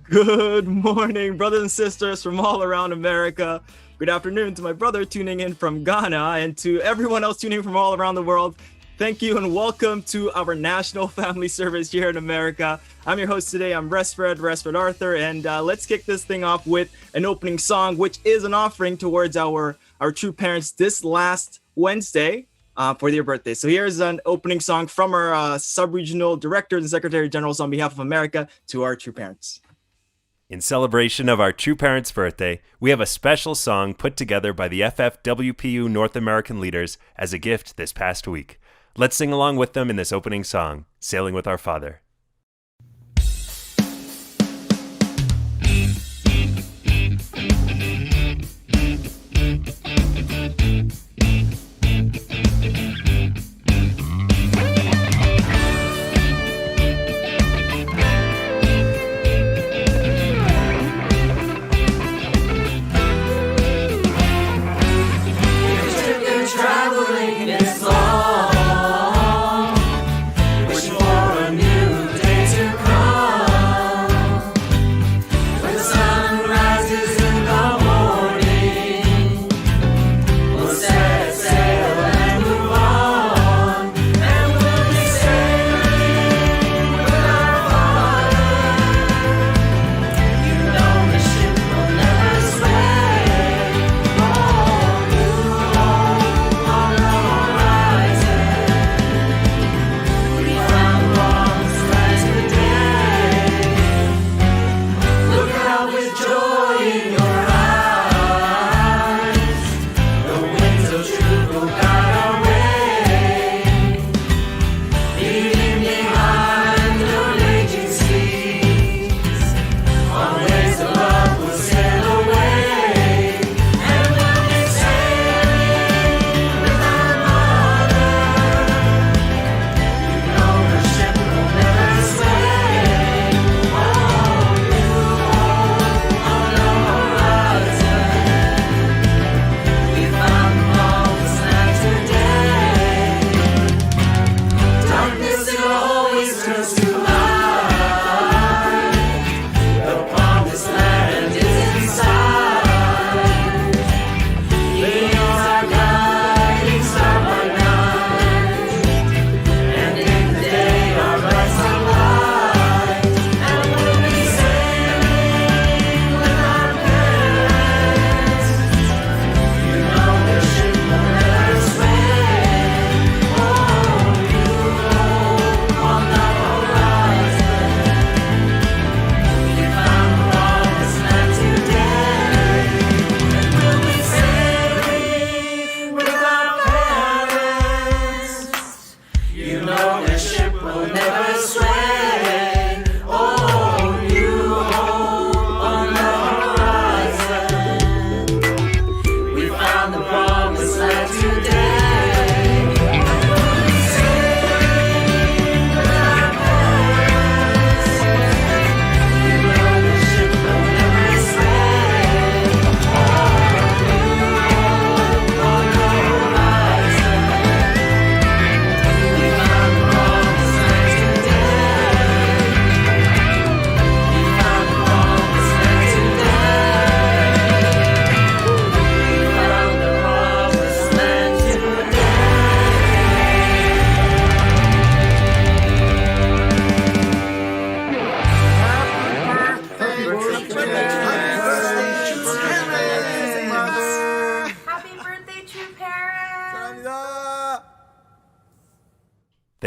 Good morning, brothers and sisters from all around America. Good afternoon to my brother tuning in from Ghana and to everyone else tuning in from all around the world. Thank you and welcome to our national family service here in America. I'm your host today. I'm Resfred Arthur, and let's kick this thing off with an opening song, which is an offering towards our true parents this last Wednesday for their birthday. So here's an opening song from our sub-regional directors and secretary generals on behalf of America to our true parents. In celebration of our true parents' birthday, we have a special song put together by the FFWPU North American leaders as a gift this past week. Let's sing along with them in this opening song, Sailing with Our Father. Traveling this long, wishing for a new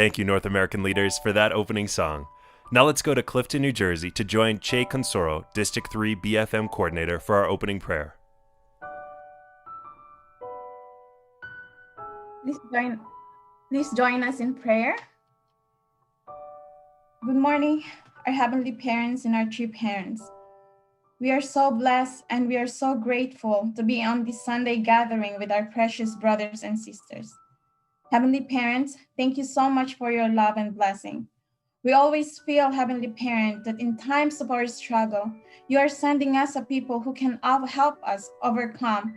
Thank you, North American leaders, for that opening song. Now let's go to Clifton, New Jersey to join Che Consoro, District 3 BFM Coordinator, for our opening prayer. Please join us in prayer. Good morning, our Heavenly Parents and our true parents. We are so blessed and we are so grateful to be on this Sunday gathering with our precious brothers and sisters. Heavenly Parents, thank you so much for your love and blessing. We always feel, Heavenly Parent, that in times of our struggle, you are sending us a people who can help us overcome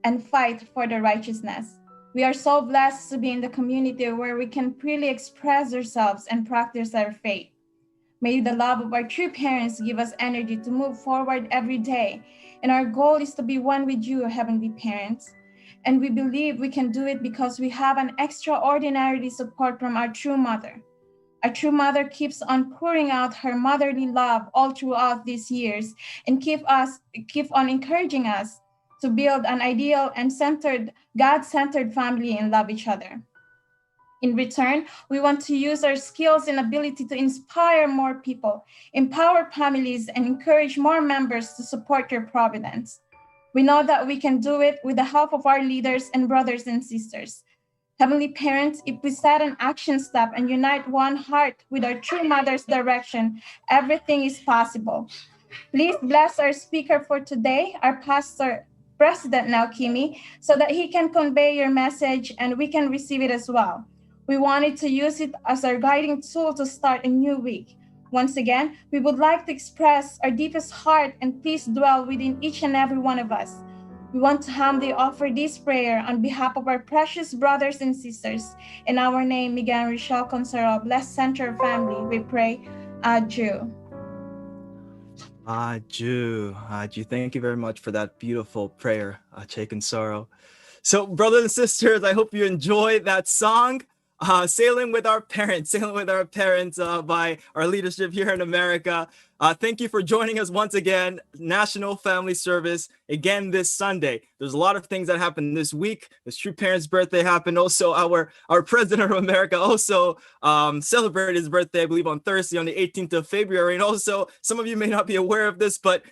and fight for the righteousness. We are so blessed to be in the community where we can freely express ourselves and practice our faith. May the love of our true parents give us energy to move forward every day. And our goal is to be one with you, Heavenly Parents. And we believe we can do it because we have an extraordinary support from our true mother. Our true mother keeps on pouring out her motherly love all throughout these years and keep on encouraging us to build an ideal and God-centered family and love each other. In return, we want to use our skills and ability to inspire more people, empower families, and encourage more members to support your providence. We know that we can do it with the help of our leaders and brothers and sisters. Heavenly Parents, if we set an action step and unite one heart with our true mother's direction, everything is possible. Please bless our speaker for today, our pastor, President Naokimi, so that he can convey your message and we can receive it as well. We wanted to use it as our guiding tool to start a new week. Once again, we would like to express our deepest heart and please dwell within each and every one of us. We want to humbly offer this prayer on behalf of our precious brothers and sisters. In our name, Miguel Rochelle Consero, Blessed Center family, we pray, Adieu. Adieu. Thank you very much for that beautiful prayer, Che Consoro. So, brothers and sisters, I hope you enjoyed that song. Sailing with our parents by our leadership here in America. Thank you for joining us once again. National Family Service again this Sunday. There's a lot of things that happened this week. This True Parents' birthday happened. Also, our President of America also celebrated his birthday, I believe, on Thursday, on the 18th of February. And also, some of you may not be aware of this, but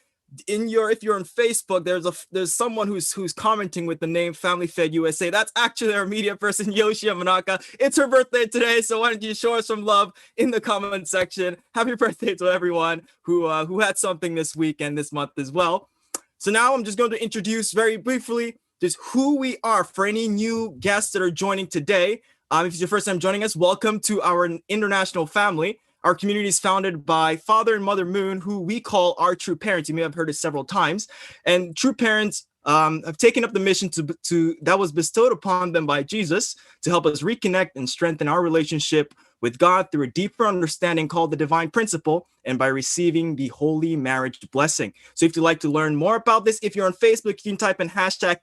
if you're on Facebook, there's someone who's commenting with the name Family Fed USA. That's actually our media person, Yoshi Yamanaka. It's her birthday today, so why don't you show us some love in the comment section? Happy birthday to everyone who had something this week and this month as well. So now I'm just going to introduce very briefly just who we are for any new guests that are joining today. If it's your first time joining us, welcome to our international family. Our community is founded by Father and Mother Moon, who we call our true parents. You may have heard it several times. And true parents have taken up the mission that was bestowed upon them by Jesus to help us reconnect and strengthen our relationship with God through a deeper understanding called the divine principle and by receiving the holy marriage blessing. So if you'd like to learn more about this, if you're on Facebook, you can type in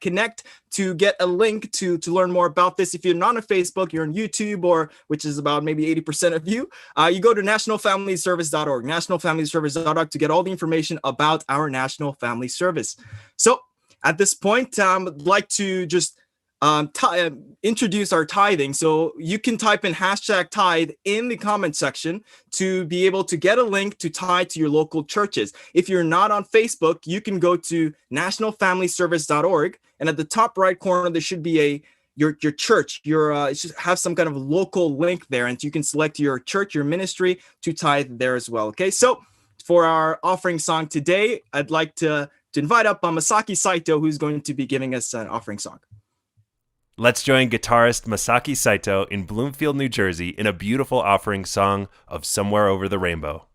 #connect to get a link to learn more about this. If you're not on Facebook, you're on YouTube, which is about maybe 80% of you, you go to nationalfamilyservice.org, nationalfamilyservice.org to get all the information about our National Family Service. So at this point, I'd like to just introduce our tithing. So you can type in #tithe in the comment section to be able to get a link to tithe to your local churches. If you're not on Facebook, you can go to nationalfamilyservice.org, and at the top right corner there should be your church. It should have some kind of local link there, and you can select your church, your ministry to tithe there as well. Okay, so for our offering song today, I'd like to invite up Masaki Saito, who's going to be giving us an offering song. Let's join guitarist Masaki Saito in Bloomfield, New Jersey in a beautiful offering song of Somewhere Over the Rainbow.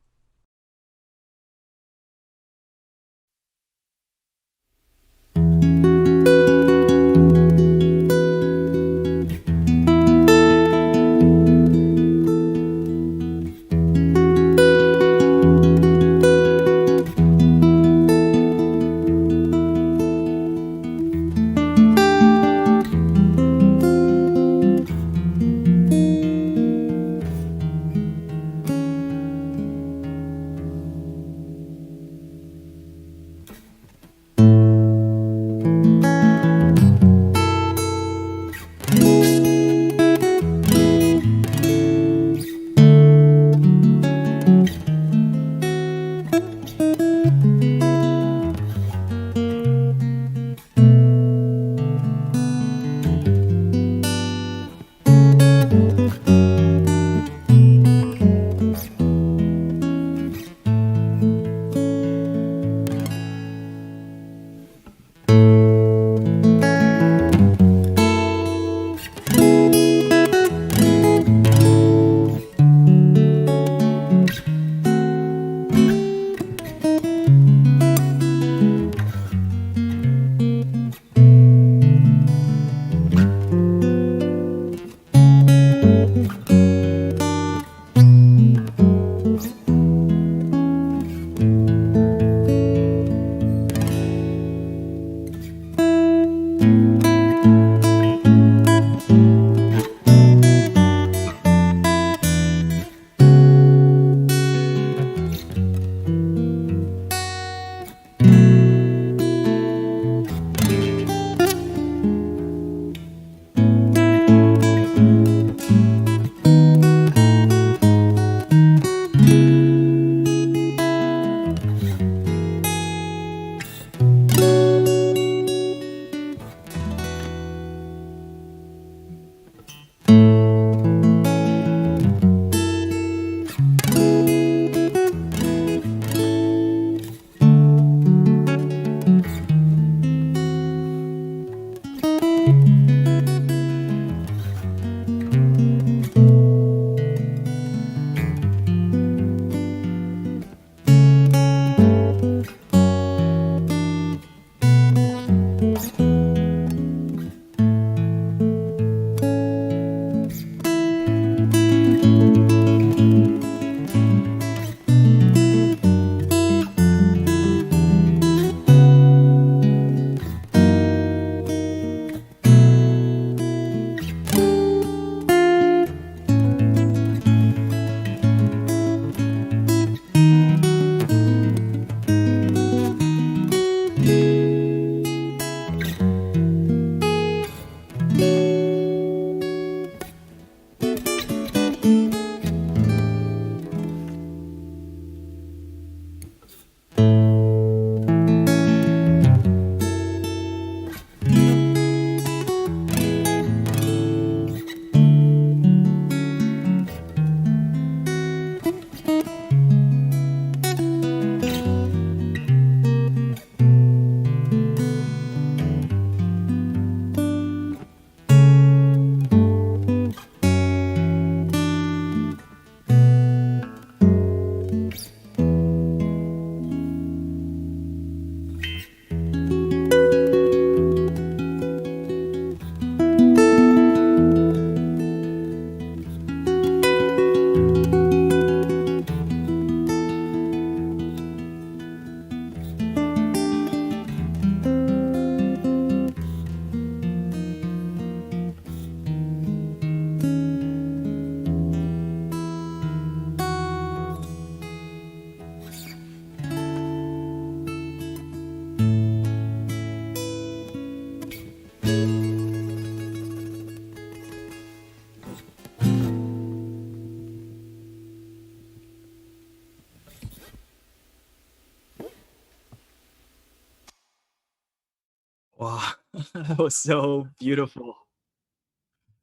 Wow, that was so beautiful.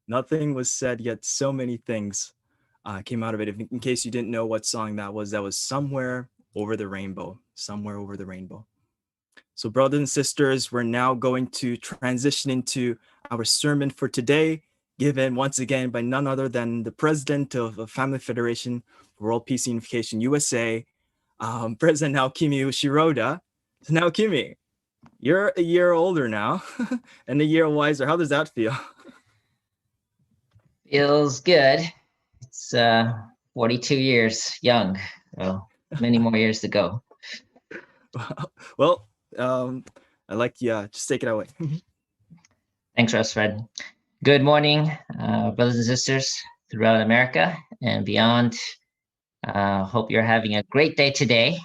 Nothing was said, yet so many things came out of it. If, in case you didn't know what song that was Somewhere Over the Rainbow. Somewhere Over the Rainbow. So, brothers and sisters, we're now going to transition into our sermon for today, given once again by none other than the president of Family Federation for World Peace Unification USA, President Naokimi Ushiroda. So, Naokimi, you're a year older now and a year wiser. How does that feel? Feels good. It's 42 years young, so many more years to go. Well, I like, yeah, just take it away. Thanks, Russ Fred. Good morning, brothers and sisters throughout America and beyond. Hope you're having a great day today.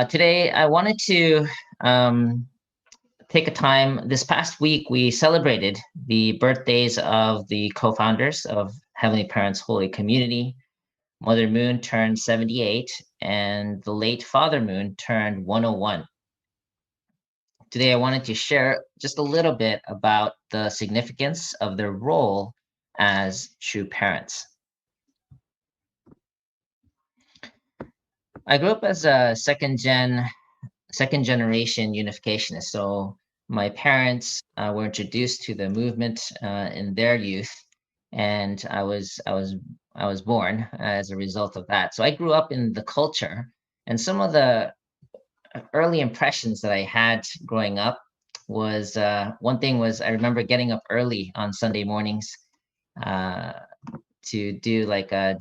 Today, I wanted to take a time. This past week, we celebrated the birthdays of the co-founders of Heavenly Parents Holy Community. Mother Moon turned 78, and the late Father Moon turned 101. Today, I wanted to share just a little bit about the significance of their role as true parents. I grew up as a second generation unificationist. So my parents were introduced to the movement in their youth, and I was born as a result of that. So I grew up in the culture, and some of the early impressions that I had growing up was one thing was I remember getting up early on Sunday mornings to do like a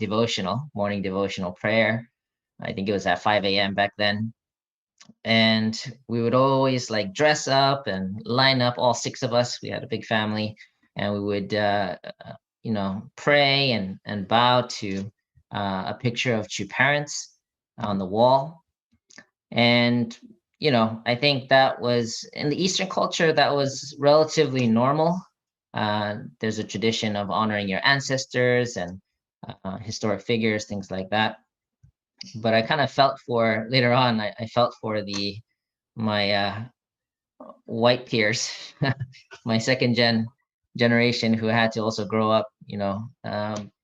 morning devotional prayer. I think it was at 5 a.m. back then. And we would always like dress up and line up, all six of us. We had a big family, and we would, pray and bow to a picture of true parents on the wall. And, I think that was in the Eastern culture, that was relatively normal. There's a tradition of honoring your ancestors and historic figures, things like that. But I kind of felt for later on, I felt for my white peers, my second generation who had to also grow up,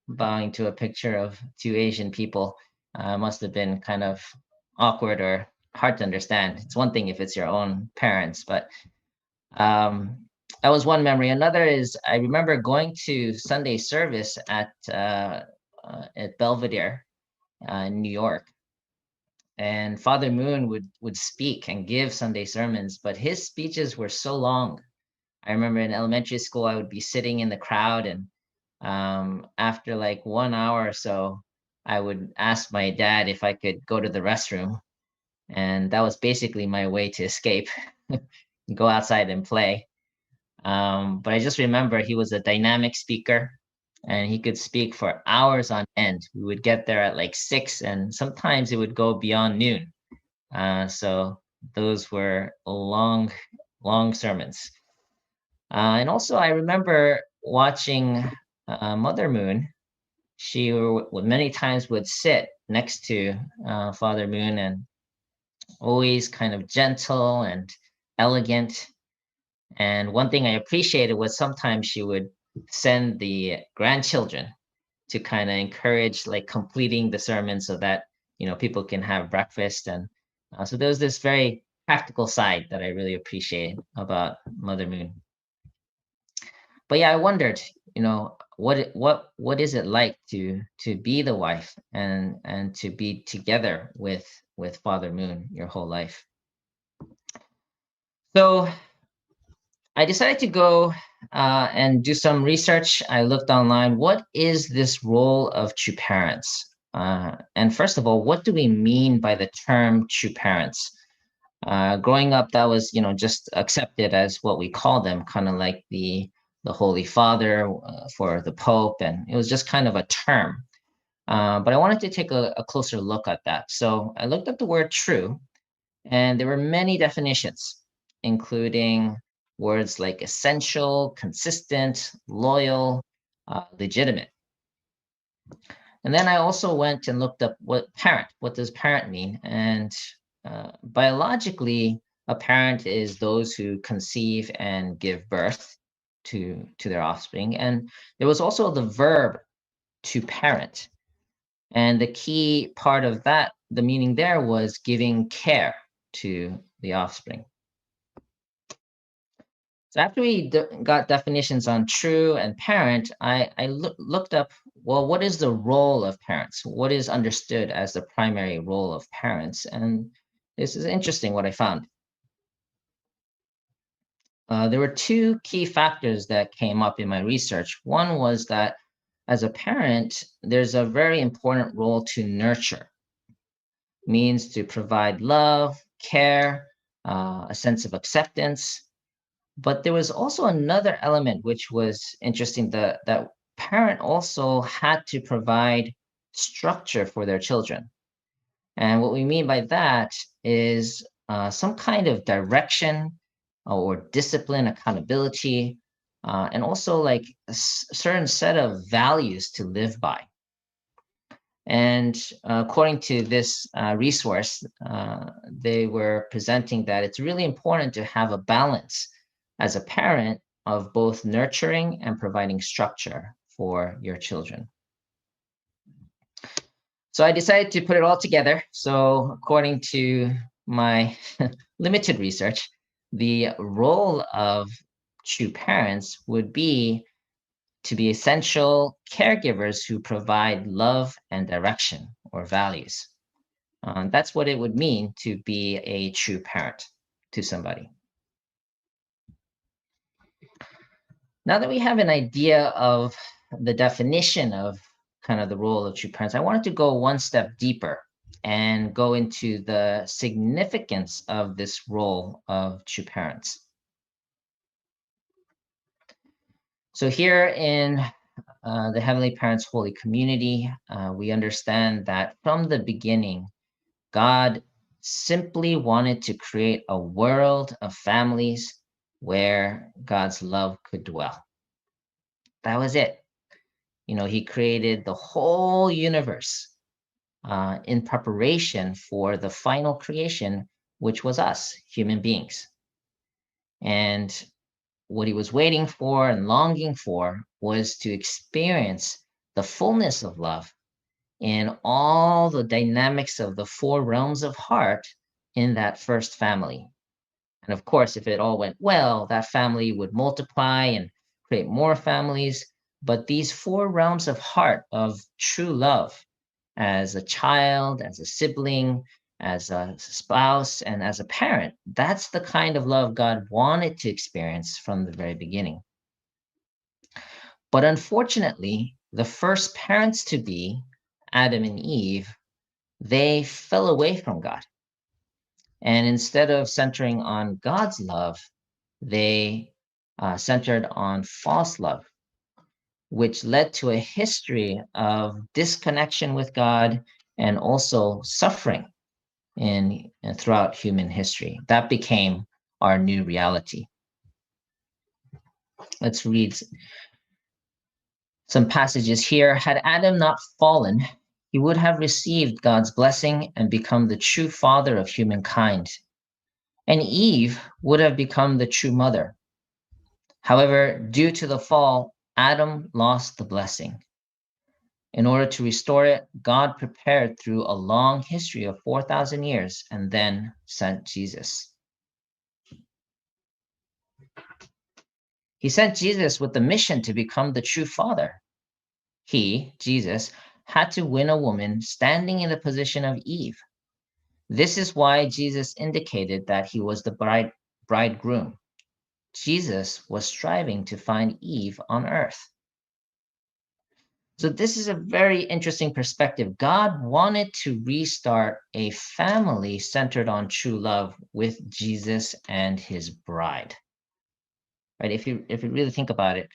bowing to a picture of two Asian people. Must have been kind of awkward or hard to understand. It's one thing if it's your own parents, but that was one memory. Another is I remember going to Sunday service at Belvedere in New York, and Father Moon would speak and give Sunday sermons, but his speeches were so long. I remember in elementary school, I would be sitting in the crowd, and after like 1 hour or so, I would ask my dad if I could go to the restroom, and that was basically my way to escape, go outside and play. But I just remember he was a dynamic speaker, and he could speak for hours on end. We would get there at like 6, and sometimes it would go beyond noon. So those were long, long sermons. And also I remember watching Mother Moon. She many times would sit next to Father Moon, and always kind of gentle and elegant. And one thing I appreciated was sometimes she would send the grandchildren to kind of encourage like completing the sermon so that people can have breakfast. And so there was this very practical side that I really appreciate about Mother Moon. But yeah, I wondered, what is it like to be the wife and to be together with Father Moon your whole life? So I decided to go and do some research. I looked online. What is this role of true parents? And first of all, what do we mean by the term true parents? Growing up, that was, just accepted as what we call them, kind of like the Holy Father for the Pope. And it was just kind of a term. But I wanted to take a closer look at that. So I looked up the word true, and there were many definitions, including words like essential, consistent, loyal, legitimate. And then I also went and looked up what does parent mean? And biologically, A parent is those who conceive and give birth to their offspring. And there was also the verb to parent. And the key part of that, the meaning there was giving care to the offspring. So after we got definitions on true and parent, I looked up, well, what is the role of parents? What is understood as the primary role of parents? And this is interesting what I found. There were two key factors that came up in my research. One was that as a parent, there's a very important role to nurture. It means to provide love, care, a sense of acceptance. But there was also another element which was interesting, that parent also had to provide structure for their children. And what we mean by that is some kind of direction or discipline, accountability, and also like a certain set of values to live by. And according to this resource, they were presenting that it's really important to have a balance as a parent of both nurturing and providing structure for your children. So I decided to put it all together. So according to my limited research, the role of true parents would be to be essential caregivers who provide love and direction or values. That's what it would mean to be a true parent to somebody. Now that we have an idea of the definition of kind of the role of true parents, I wanted to go one step deeper and go into the significance of this role of true parents. So here in the Heavenly Parents Holy Community, we understand that from the beginning, God simply wanted to create a world of families where God's love could dwell. That was it. You know, he created the whole universe in preparation for the final creation, which was us, human beings. And what he was waiting for and longing for was to experience the fullness of love in all the dynamics of the four realms of heart in that first family. And of course, if it all went well, that family would multiply and create more families. But these four realms of heart of true love, as a child, as a sibling, as a spouse, and as a parent, that's the kind of love God wanted to experience from the very beginning. But unfortunately, the first parents to be, Adam and Eve, they fell away from God. And instead of centering on God's love, they centered on false love, which led to a history of disconnection with God and also suffering throughout human history. That became our new reality. Let's read some passages here. Had Adam not fallen, he would have received God's blessing and become the true father of humankind. And Eve would have become the true mother. However, due to the fall, Adam lost the blessing. In order to restore it, God prepared through a long history of 4,000 years and then sent Jesus. He sent Jesus with the mission to become the true father. He, Jesus, had to win a woman standing in the position of Eve. This is why Jesus indicated that he was the bridegroom. Jesus was striving to find Eve on earth. So this is a very interesting perspective. God wanted to restart a family centered on true love with Jesus and his bride. Right? If you really think about it,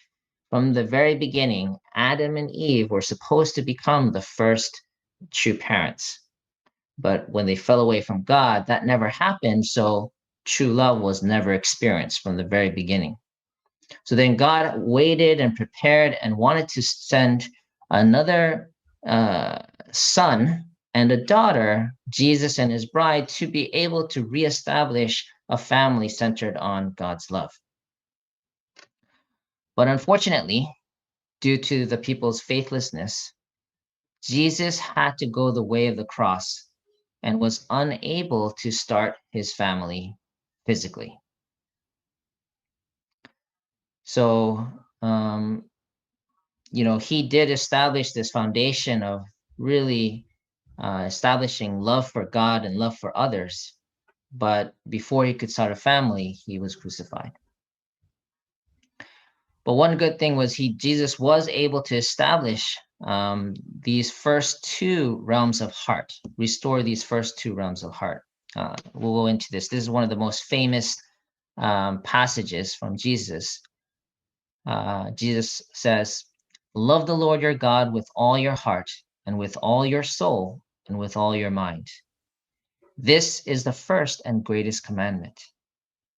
from the very beginning, Adam and Eve were supposed to become the first true parents. But when they fell away from God, that never happened. So true love was never experienced from the very beginning. So then God waited and prepared and wanted to send another son and a daughter, Jesus and his bride, to be able to reestablish a family centered on God's love. But unfortunately, due to the people's faithlessness, Jesus had to go the way of the cross and was unable to start his family physically. So, he did establish this foundation of really establishing love for God and love for others. But before he could start a family, he was crucified. But one good thing was Jesus was able to establish these first two realms of heart, restore these first two realms of heart. We'll go into this. This is one of the most famous passages from Jesus. Jesus says, "Love the Lord your God with all your heart and with all your soul and with all your mind. This is the first and greatest commandment.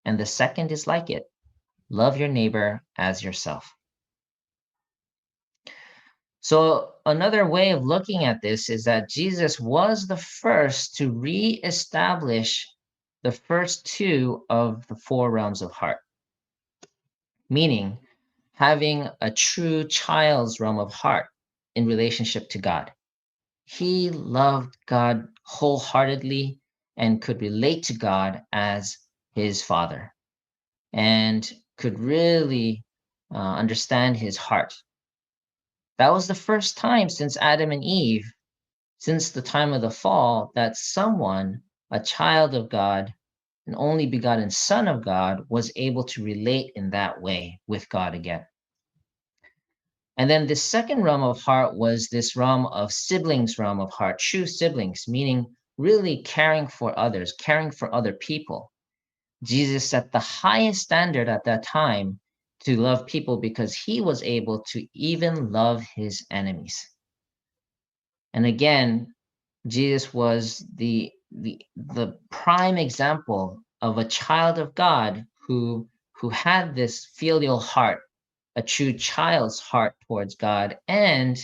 And the second is like it. Love your neighbor as yourself." So another way of looking at this is that Jesus was the first to reestablish the first two of the four realms of heart, meaning having a true child's realm of heart in relationship to God. He loved God wholeheartedly and could relate to God as his father and could really understand his heart. That was the first time since Adam and Eve, since the time of the fall, that someone, a child of God, an only begotten Son of God, was able to relate in that way with God again. And then the second realm of heart was this realm of siblings realm of heart, true siblings, meaning really caring for others, caring for other people. Jesus set the highest standard at that time to love people because he was able to even love his enemies. And again, Jesus was the prime example of a child of God who had this filial heart, a true child's heart towards God, and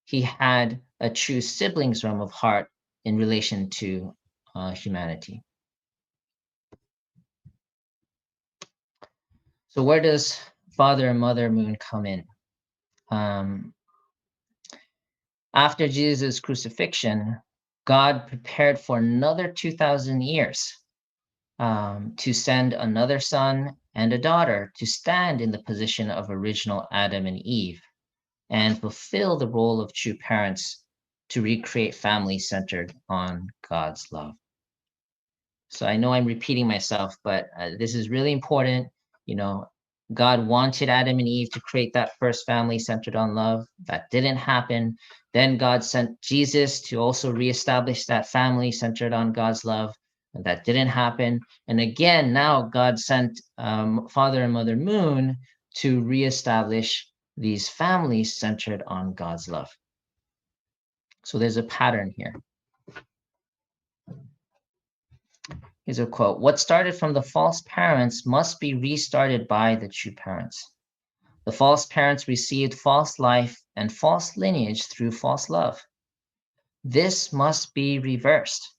he had a true sibling's realm of heart in relation to humanity. So where does Father and Mother Moon come in? After Jesus' crucifixion, God prepared for another 2,000 years to send another son and a daughter to stand in the position of original Adam and Eve and fulfill the role of true parents to recreate families centered on God's love. So I know I'm repeating myself, but this is really important. God wanted Adam and Eve to create that first family centered on love. That didn't happen. Then God sent Jesus to also reestablish that family centered on God's love. And that didn't happen. And again, now God sent Father and Mother Moon to reestablish these families centered on God's love. So there's a pattern here. Here's a quote: "What started from the false parents must be restarted by the true parents. The false parents received false life and false lineage through false love. This must be reversed.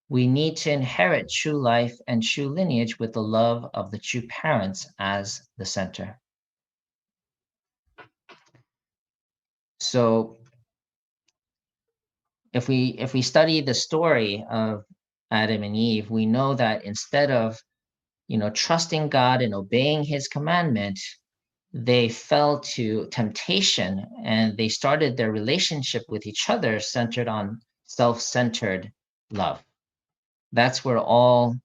We need to inherit true life and true lineage with the love of the true parents as the center." So if we study the story of Adam and Eve, we know that instead of trusting God and obeying his commandment, they fell to temptation and they started their relationship with each other centered on self-centered love. That's where all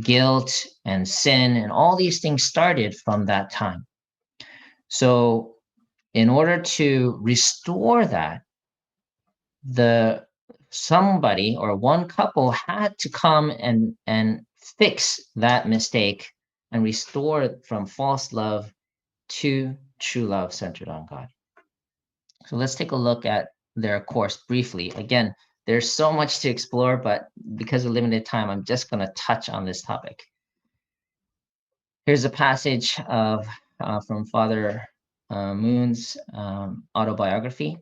guilt and sin and all these things started from that time. So in order to restore that, somebody or one couple had to come and fix that mistake and restore it from false love to true love centered on God. So let's take a look at their course briefly. Again, there's so much to explore, but because of limited time, I'm just going to touch on this topic. Here's a passage from Father Moon's autobiography.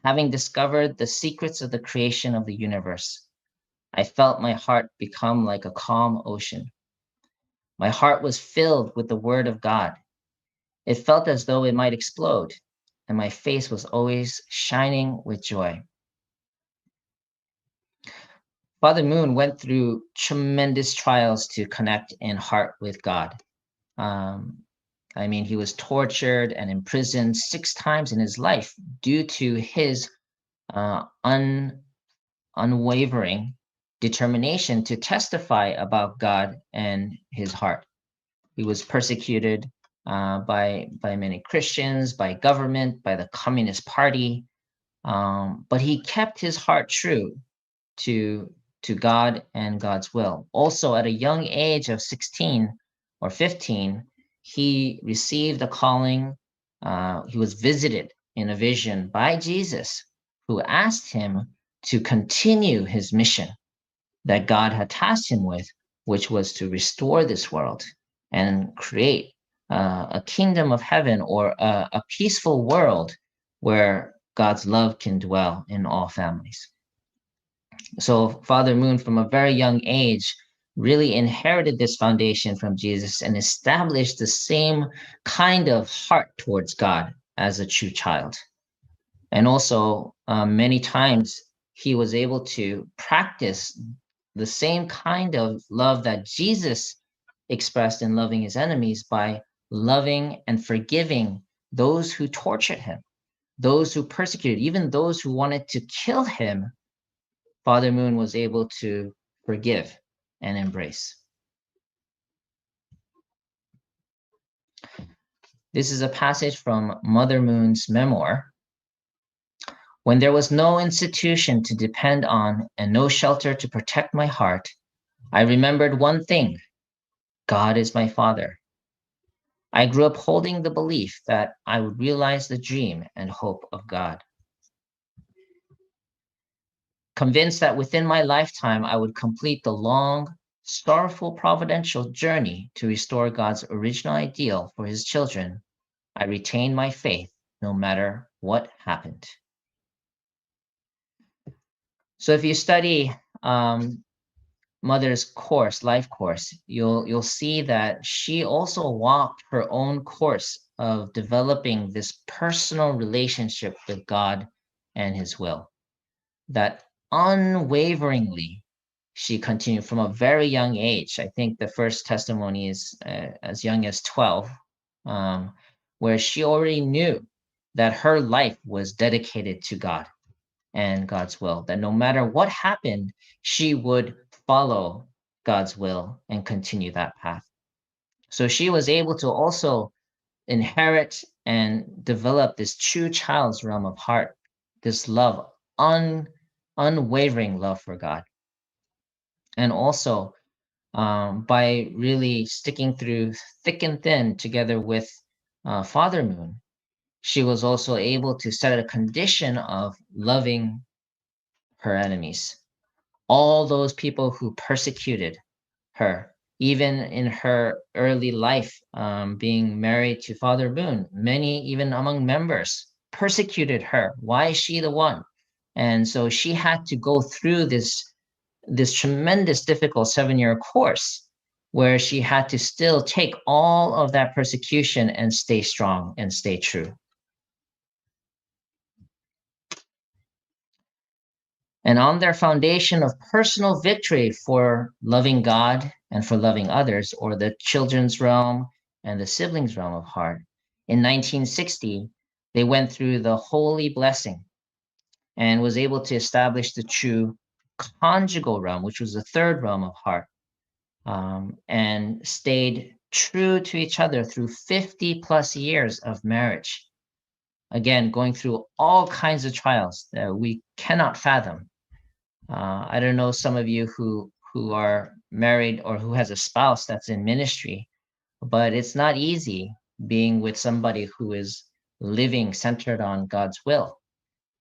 "Having discovered the secrets of the creation of the universe, I felt my heart become like a calm ocean. My heart was filled with the word of God. It felt as though it might explode, and my face was always shining with joy. Father Moon went through tremendous trials to connect in heart with God. He was tortured and imprisoned 6 times in his life due to his unwavering determination to testify about God and his heart. He was persecuted by many Christians, by government, by the Communist Party, but he kept his heart true to God and God's will. Also, at a young age of 16 or 15, he received a calling. He was visited in a vision by Jesus, who asked him to continue his mission that God had tasked him with, which was to restore this world and create a kingdom of heaven, or a peaceful world where God's love can dwell in all families. So Father Moon, from a very young age, really inherited this foundation from Jesus and established the same kind of heart towards God as a true child. And also, many times he was able to practice the same kind of love that Jesus expressed in loving his enemies by loving and forgiving those who tortured him, those who persecuted, even those who wanted to kill him. Father Moon was able to forgive and embrace. This is a passage from Mother Moon's memoir. When there was no institution to depend on and no shelter to protect my heart, I remembered one thing: God is my Father. I grew up holding the belief that I would realize the dream and hope of God. Convinced that within my lifetime, I would complete the long, sorrowful, providential journey to restore God's original ideal for his children, I retained my faith no matter what happened. So if you study Mother's course, life course, you'll see that she also walked her own course of developing this personal relationship with God and his will, that unwaveringly she continued from a very young age. I think the first testimony is as young as 12, where she already knew that her life was dedicated to God and God's will, that no matter what happened, she would follow God's will and continue that path. So she was able to also inherit and develop this true child's realm of heart, this love, unwavering love for God. And also by really sticking through thick and thin together with Father Moon, she was also able to set a condition of loving her enemies, all those people who persecuted her, even in her early life, being married to Father Moon. Many, even among members, persecuted her. Why is she the one? And so she had to go through this tremendous, difficult 7-year course where she had to still take all of that persecution and stay strong and stay true. And on their foundation of personal victory for loving God and for loving others, or the children's realm and the siblings' realm of heart, in 1960, they went through the holy blessing and was able to establish the true conjugal realm, which was the third realm of heart, and stayed true to each other through 50 plus years of marriage. Again, going through all kinds of trials that we cannot fathom. I don't know some of you who are married or who has a spouse that's in ministry, but it's not easy being with somebody who is living centered on God's will.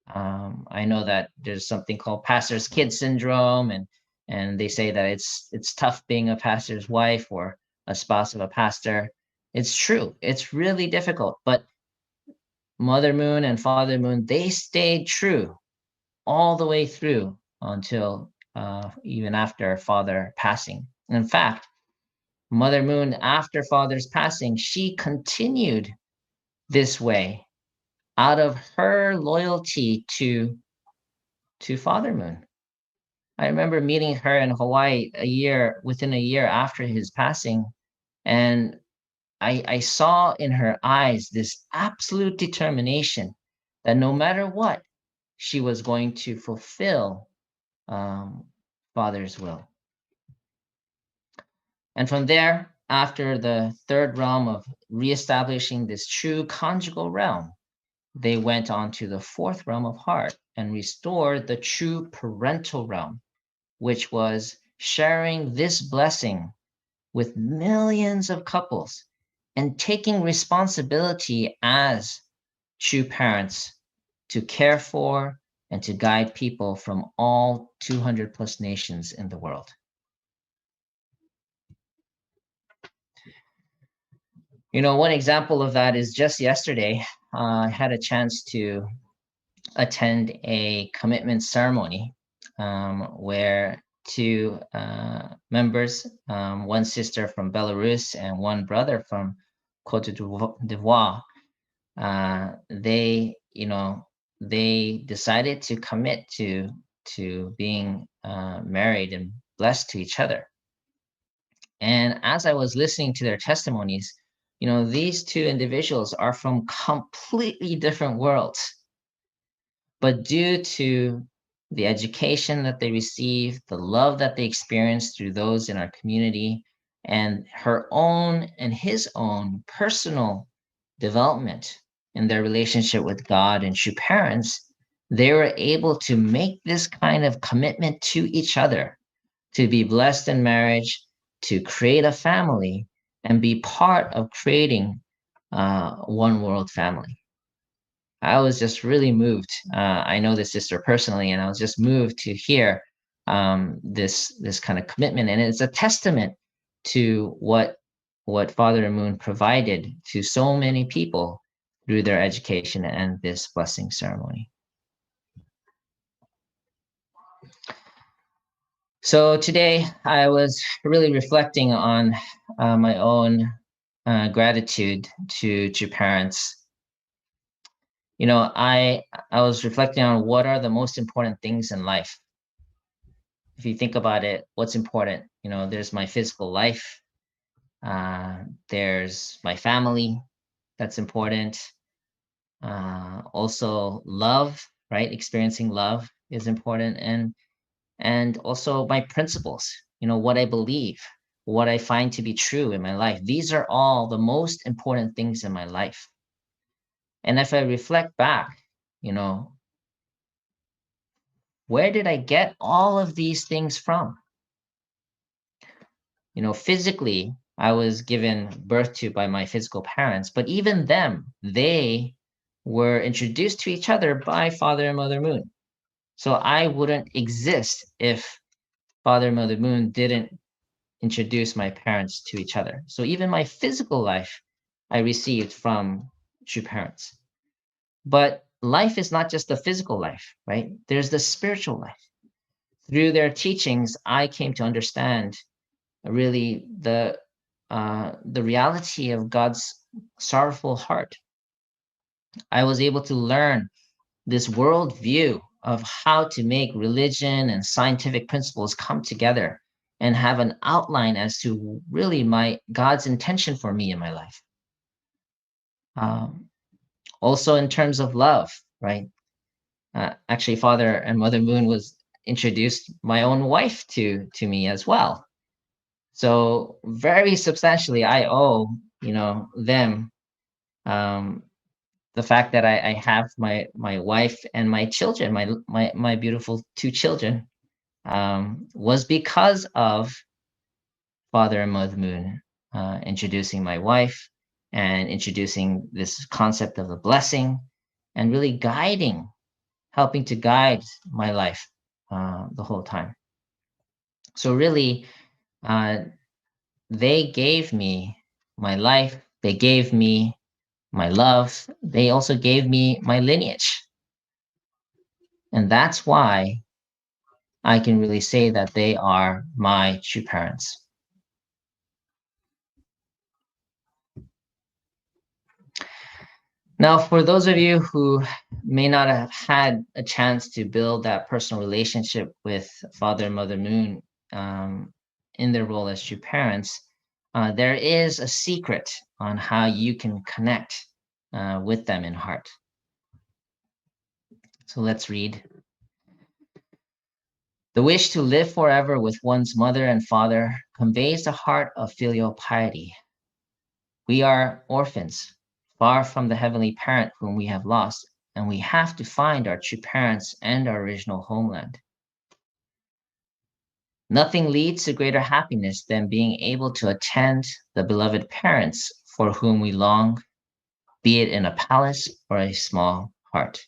I know that there's something called pastor's kid syndrome, and they say that it's tough being a pastor's wife or a spouse of a pastor. It's true. It's really difficult, but Mother Moon and Father Moon, they stayed true all the way through until even after Father passing. In fact, Mother Moon, after Father's passing, she continued this way out of her loyalty to Father Moon. I remember meeting her in Hawaii within a year after his passing, and I saw in her eyes this absolute determination that no matter what, she was going to fulfill Father's will. And from there, after the third realm of reestablishing this true conjugal realm, they went on to the fourth realm of heart and restored the true parental realm, which was sharing this blessing with millions of couples and taking responsibility as true parents to care for and to guide people from all 200 plus nations in the world. You know, one example of that is just yesterday, I had a chance to attend a commitment ceremony where two members, one sister from Belarus and one brother from Cote d'Ivoire, they decided to commit to being married and blessed to each other. And as I was listening to their testimonies, these two individuals are from completely different worlds. But due to the education that they received, the love that they experienced through those in our community, and her own and his own personal development in their relationship with God and true parents, they were able to make this kind of commitment to each other, to be blessed in marriage, to create a family, and be part of creating one world family. I was just really moved. I know this sister personally, and I was just moved to hear this kind of commitment. And it's a testament to what Father Moon provided to so many people through their education and this blessing ceremony. So today I was really reflecting on my own gratitude to parents. I was reflecting on what are the most important things in life. If you think about it, what's important? There's my physical life. There's my family. That's important. Also love, right? Experiencing love is important. And also my principles, what I believe, what I find to be true in my life. These are all the most important things in my life. And if I reflect back, where did I get all of these things from? Physically, I was given birth to by my physical parents, but even them, they were introduced to each other by Father and Mother Moon. So I wouldn't exist if Father and Mother Moon didn't introduce my parents to each other. So even my physical life, I received from true parents. But life is not just the physical life, right? There's the spiritual life. Through their teachings, I came to understand really the reality of God's sorrowful heart. I was able to learn this worldview of how to make religion and scientific principles come together and have an outline as to really God's intention for me in my life. Also in terms of love, right? Actually, Father and Mother Moon was introduced my own wife to me as well. So very substantially, I owe, them the fact that I have my wife and my children, my beautiful two children, was because of Father and Mother Moon introducing my wife and introducing this concept of the blessing and really helping to guide my life the whole time. So really, they gave me my life, they gave me my love, they also gave me my lineage. And that's why I can really say that they are my true parents. Now, for those of you who may not have had a chance to build that personal relationship with Father and Mother Moon in their role as true parents, there is a secret on how you can connect with them in heart. So let's read. The wish to live forever with one's mother and father conveys the heart of filial piety. We are orphans, far from the heavenly parent whom we have lost, and we have to find our true parents and our original homeland. Nothing leads to greater happiness than being able to attend the beloved parents for whom we long, be it in a palace or a small heart.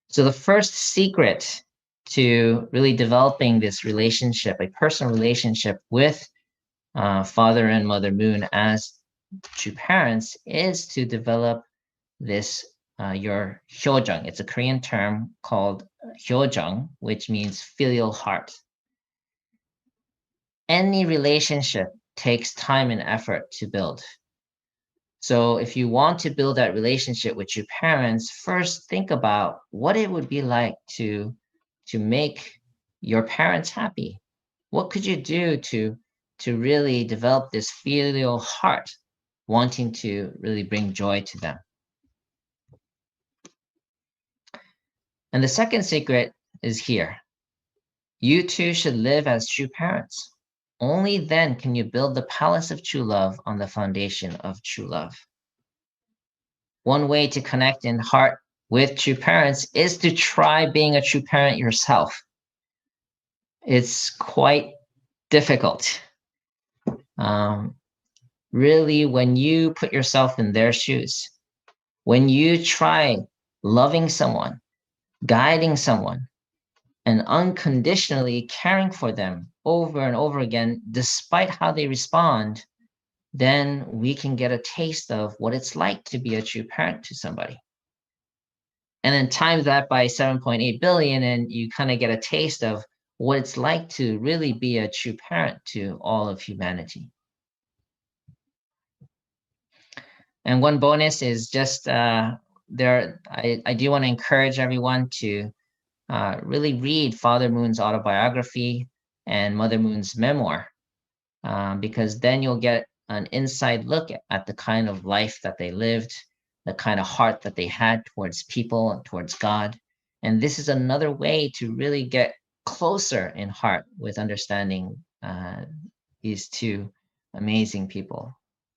So the first secret to really developing this relationship, a personal relationship with Father and Mother Moon as true parents, is to develop this your hyojung. It's a Korean term called hyojung, which means filial heart. Any relationship takes time and effort to build. So if you want to build that relationship with your parents, first think about what it would be like to make your parents happy. What could you do to really develop this filial heart, wanting to really bring joy to them? And the second secret is here. You too should live as true parents. Only then can you build the palace of true love on the foundation of true love. One way to connect in heart with true parents is to try being a true parent yourself. It's quite difficult. Really, when you put yourself in their shoes, when you try loving someone, guiding someone, and unconditionally caring for them over and over again, despite how they respond, then we can get a taste of what it's like to be a true parent to somebody. And then times that by 7.8 billion, and you kind of get a taste of what it's like to really be a true parent to all of humanity. And one bonus is just I do want to encourage everyone to really read Father Moon's autobiography and Mother Moon's memoir, because then you'll get an inside look at the kind of life that they lived, the kind of heart that they had towards people and towards God. And this is another way to really get closer in heart with understanding these two amazing people.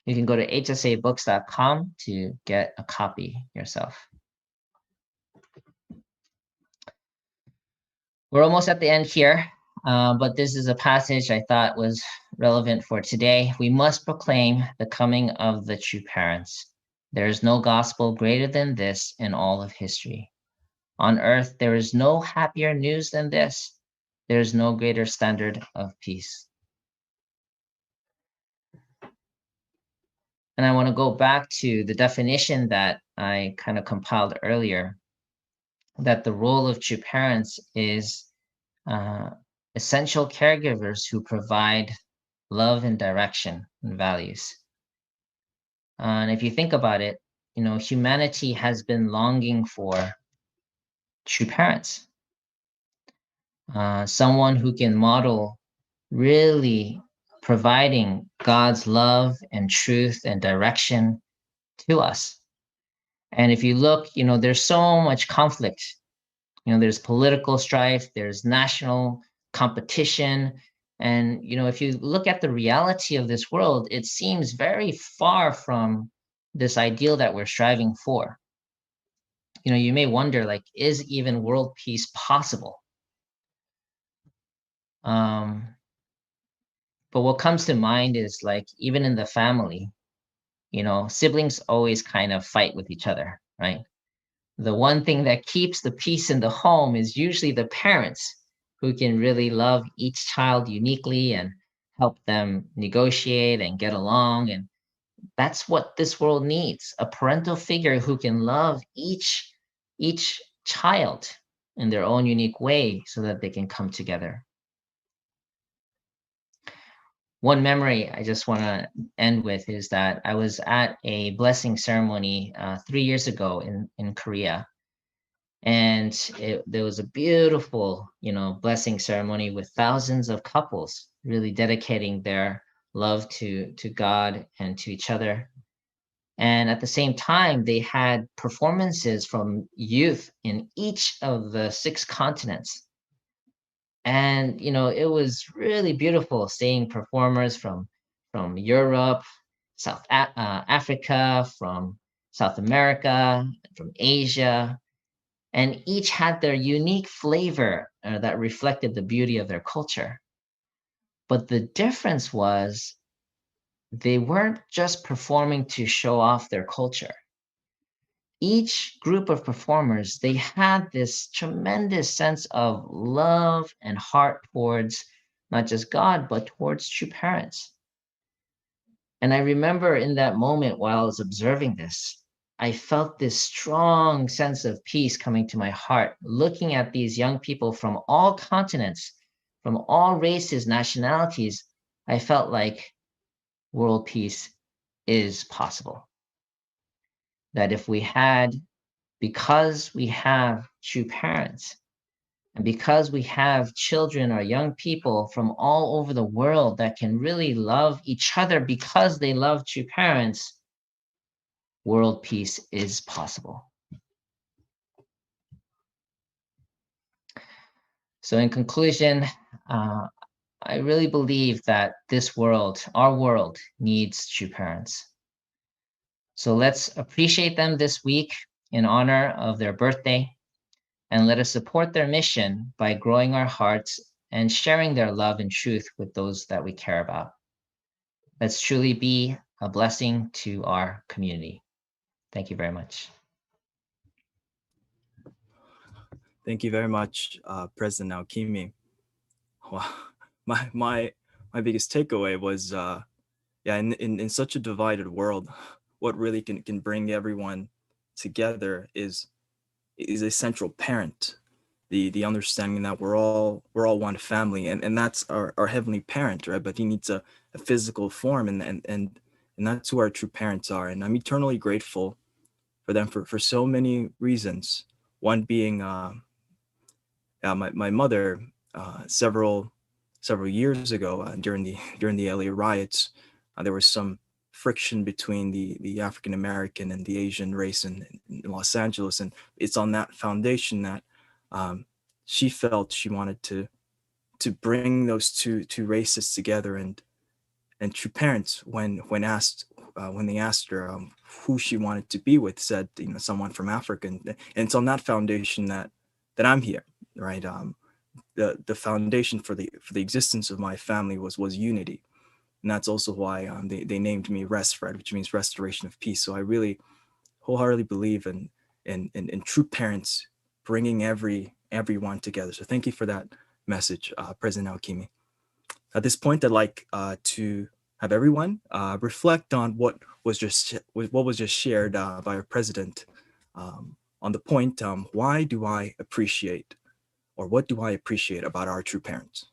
You can go to hsabooks.com to get a copy yourself. We're almost at the end here, but this is a passage I thought was relevant for today. We must proclaim the coming of the true parents. There is no gospel greater than this in all of history. On earth, there is no happier news than this. There is no greater standard of peace. And I want to go back to the definition that I kind of compiled earlier, that the role of true parents is essential caregivers who provide love and direction and values. And if you think about it, you know, humanity has been longing for true parents, someone who can model really providing God's love and truth and direction to us. And if you look, you know, there's so much conflict. You know, there's political strife, there's national competition. And, you know, if you look at the reality of this world, it seems very far from this ideal that we're striving for. You know, you may wonder, like, is even world peace possible? But what comes to mind is, like, even in the family, you know, siblings always kind of fight with each other, right? The one thing that keeps the peace in the home is usually the parents, who can really love each child uniquely and help them negotiate and get along. And that's what this world needs, a parental figure who can love each child in their own unique way so that they can come together. One memory I just want to end with is that I was at a blessing ceremony 3 years ago in Korea. And there was a beautiful, blessing ceremony with thousands of couples really dedicating their love to God and to each other. And at the same time, they had performances from youth in each of the 6 continents. And it was really beautiful seeing performers from Europe, Africa, from South America, from Asia, and each had their unique flavor that reflected the beauty of their culture. But the difference was they weren't just performing to show off their culture. Each group of performers, they had this tremendous sense of love and heart towards not just God, but towards true parents. And I remember in that moment while I was observing this, I felt this strong sense of peace coming to my heart, looking at these young people from all continents, from all races, nationalities. I felt like world peace is possible. That if we had, because we have true parents, and because we have children or young people from all over the world that can really love each other because they love true parents, world peace is possible. So in conclusion, I really believe that this world, our world, needs true parents. So let's appreciate them this week in honor of their birthday, and let us support their mission by growing our hearts and sharing their love and truth with those that we care about. Let's truly be a blessing to our community. Thank you very much. Thank you very much, President Naokimi. Wow. My biggest takeaway was in such a divided world, what really can bring everyone together is a central parent. The understanding that we're all one family, and that's our heavenly parent, right? But he needs a physical form, and that's who our true parents are. And I'm eternally grateful for them for so many reasons. One being my mother, several years ago, during the LA riots, there was some friction between the African American and the Asian race in Los Angeles, and it's on that foundation that she felt she wanted to bring those two races together. And true parents, when they asked her who she wanted to be with, said someone from Africa, and it's on that foundation that I'm here, right? The foundation for the existence of my family was unity, and that's also why they named me Resfred, which means restoration of peace. So I really wholeheartedly believe in true parents bringing everyone together. So thank you for that message, President Naokimi. At this point, I'd like to have everyone reflect on what was just shared by our president, on the point, why do I appreciate, or what do I appreciate about our true parents?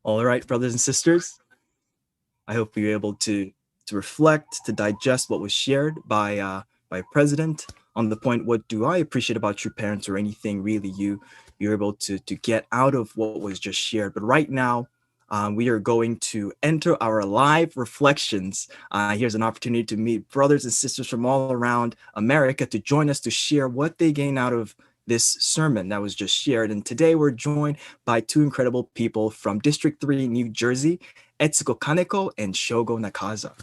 All right, brothers and sisters, I hope you're able to reflect, to digest what was shared by President on the point, what do I appreciate about true parents, or anything really you're able to get out of what was just shared. But right now, we are going to enter our live reflections. Here's an opportunity to meet brothers and sisters from all around America to join us to share what they gain out of this sermon that was just shared. And today we're joined by two incredible people from District 3, New Jersey, Etsuko Kaneko and Shogo Nakaza.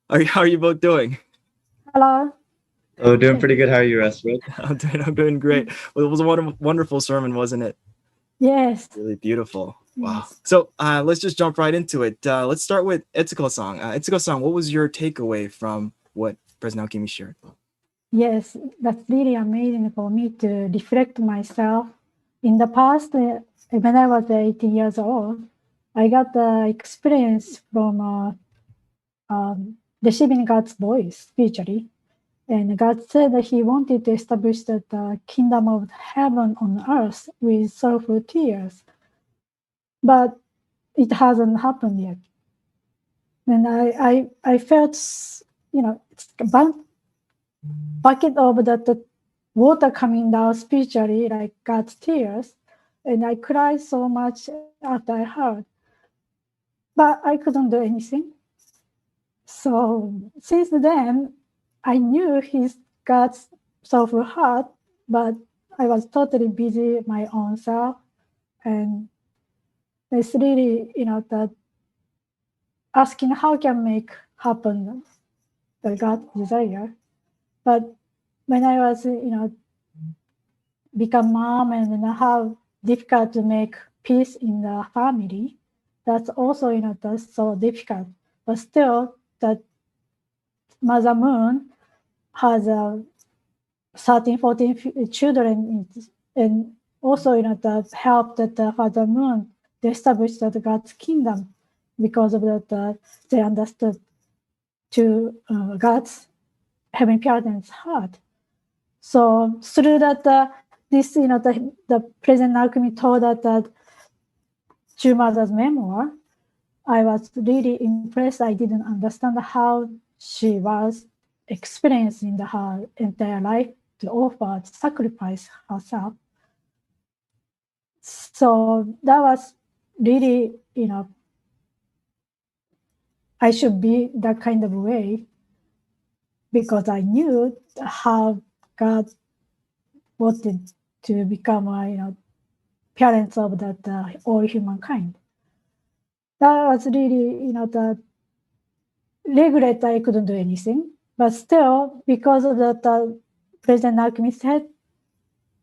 How are you both doing? Hello. Oh, doing pretty good. How are you, Westwood? I'm doing great. Well, it was a wonderful sermon, wasn't it? Yes. Really beautiful. Wow. Yes. So let's just jump right into it. Let's start with Etsuko-san. Etsuko-san, what was your takeaway from what President Alchemy shared? Yes, that's really amazing for me to reflect myself. In the past, when I was 18 years old, I got the experience from receiving God's voice spiritually. And God said that He wanted to establish the kingdom of heaven on earth with sorrowful tears. But it hasn't happened yet. And I felt, it's a bucket of the water coming down spiritually, like God's tears. And I cried so much after I heard. But I couldn't do anything. So since then, I knew He's God's soulful heart, but I was totally busy my own self. And it's really, that asking how can make happen the God's desire. But when I was, become mom and then how difficult to make peace in the family, that's also, that's so difficult. But still, that Mother Moon has 13, 14 children, and also, the help that the Father Moon to establish that God's kingdom, because of that they understood to God's Heavenly Parent's heart. So through that, this, the President Alchemy told that True Mother's memoir, I was really impressed. I didn't understand how she was experiencing her entire life to offer, to sacrifice herself. So that was really, I should be that kind of way, because I knew how God wanted to become, parents of that all humankind. That was really, the regret I couldn't do anything. But still, because of that, President Alchemy said,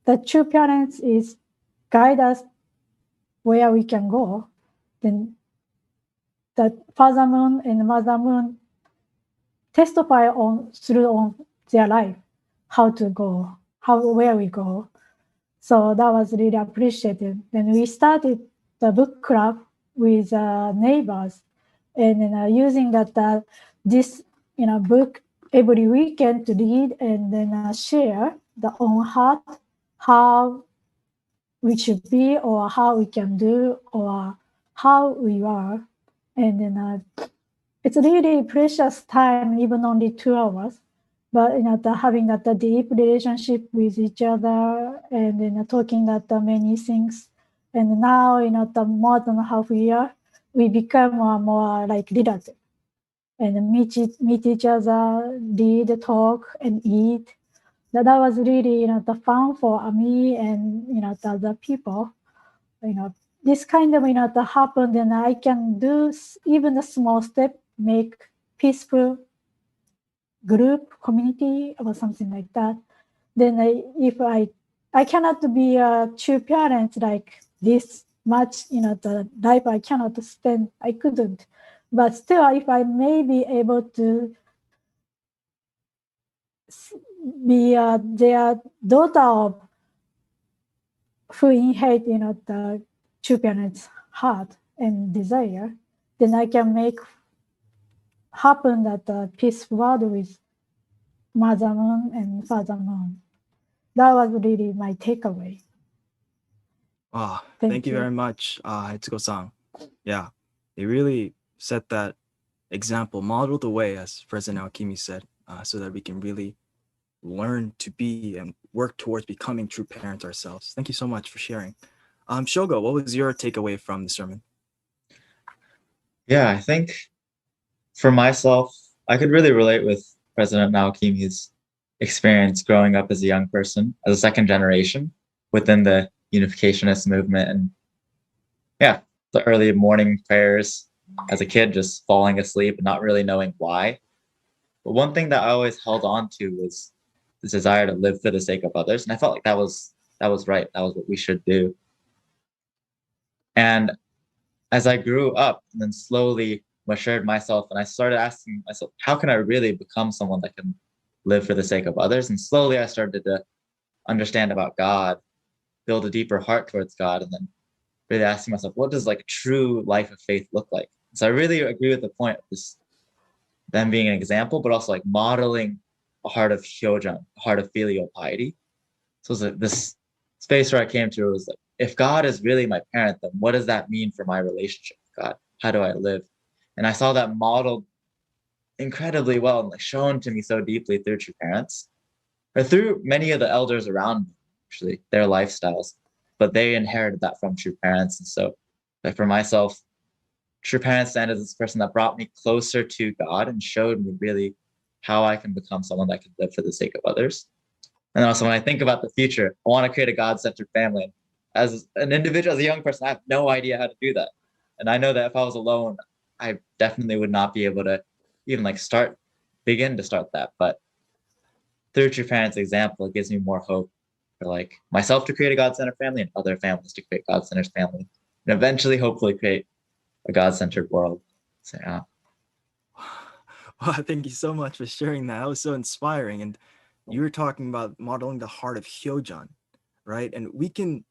the true parents is guide us where we can go. Then that Father Moon and Mother Moon testify through their life how to go, where we go. So that was really appreciated. Then we started the book club with neighbors, and then using that this book every weekend to read and then share the own heart, how we should be or how we can do or how we are. And then it's really precious time, even only 2 hours. But having that deep relationship with each other, and then talking that many things. And now the more than half a year, we become more like relatives, and meet each other, read, talk, and eat. That was really the fun for me and the other people. This kind of that happened, and I can do even a small step, make peaceful group, community, or something like that. Then if I cannot be a true parent like this much, the life I cannot spend, I couldn't. But still, if I may be able to be their daughter of who inherit, the true parents' heart and desire, then I can make happen that peace world with Mother Moon and Father Moon. That was really my takeaway. Thank you very much, Etsuko-san. Yeah, they really set that example, model the way, as President Alkimi said, so that we can really learn to be and work towards becoming true parents ourselves. Thank you so much for sharing. Shogo, what was your takeaway from the sermon? Yeah, I think for myself, I could really relate with President Naokimi's experience growing up as a young person, as a second generation within the unificationist movement. And yeah, the early morning prayers as a kid, just falling asleep and not really knowing why. But one thing that I always held on to was this desire to live for the sake of others. And I felt like that was right. That was what we should do. And as I grew up and then slowly matured myself, and I started asking myself, how can I really become someone that can live for the sake of others? And slowly I started to understand about God, build a deeper heart towards God, and then really asking myself, what does like a true life of faith look like? So I really agree with the point of this, them being an example, but also like modeling a heart of hyojan, a heart of filial piety. So it was like this space where I came to, it was like, if God is really my parent, then what does that mean for my relationship with God? How do I live? And I saw that modeled incredibly well and like shown to me so deeply through true parents, or through many of the elders around me, actually, their lifestyles, but they inherited that from true parents. And so like for myself, true parents stand as this person that brought me closer to God and showed me really how I can become someone that can live for the sake of others. And also when I think about the future, I want to create a God-centered family. As an individual, as a young person, I have no idea how to do that. And I know that if I was alone, I definitely would not be able to even like begin to start that. But through true parents' example, it gives me more hope for like myself to create a God-centered family and other families to create God-centered family, and eventually, hopefully, create a God-centered world. So yeah. Well, thank you so much for sharing that. That was so inspiring. And you were talking about modeling the heart of hyojan, right? And we can